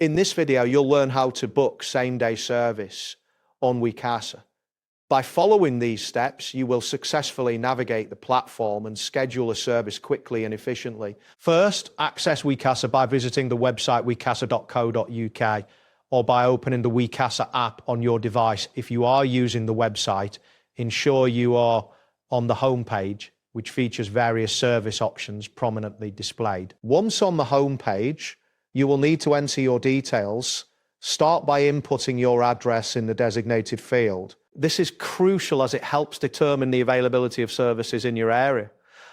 In this video, you'll learn how to book same-day service on Wecasa. By following these steps, you will successfully navigate the platform and schedule a service quickly and efficiently. First, access Wecasa by visiting the website wecasa.co.uk or by opening the Wecasa app on your device. If you are using the website, ensure you are on the home page, which features various service options prominently displayed. Once on the home page, you will need to enter your details. Start by inputting your address in the designated field. This is crucial as it helps determine the availability of services in your area.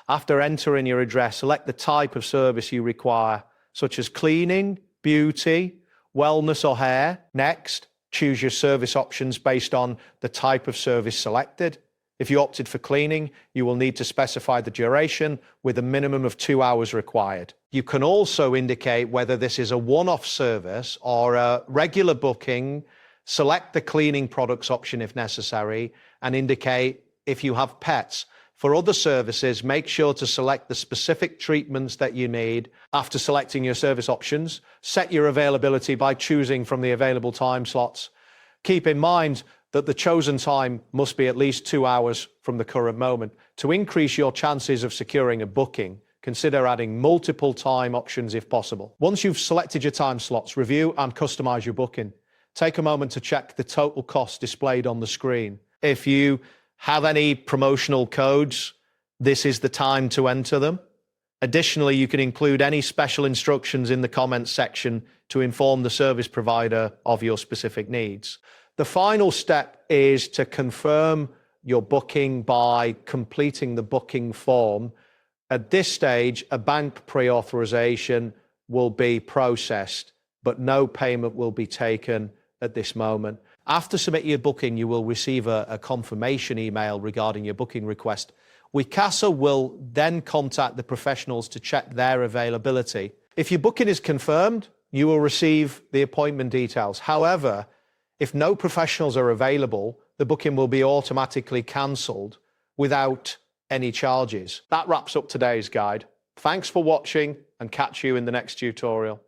After entering your address, select the type of service you require, such as cleaning, beauty, wellness or hair. Next, choose your service options based on the type of service selected. If you opted for cleaning, you will need to specify the duration with a minimum of 2 hours required. You can also indicate whether this is a one-off service or a regular booking. Select the cleaning products option if necessary and indicate if you have pets. For other services, make sure to select the specific treatments that you need. After selecting your service options, set your availability by choosing from the available time slots. Keep in mind that the chosen time must be at least 2 hours from the current moment. To increase your chances of securing a booking, consider adding multiple time options if possible. Once you've selected your time slots, review and customize your booking. Take a moment to check the total cost displayed on the screen. If you have any promotional codes, this is the time to enter them. Additionally, you can include any special instructions in the comments section to inform the service provider of your specific needs. The final step is to confirm your booking by completing the booking form. At this stage, a bank pre-authorization will be processed, but no payment will be taken at this moment. After submitting your booking, you will receive a confirmation email regarding your booking request. Wecasa will then contact the professionals to check their availability. If your booking is confirmed, you will receive the appointment details. However, if no professionals are available, the booking will be automatically cancelled without any charges. That wraps up today's guide. Thanks for watching and catch you in the next tutorial.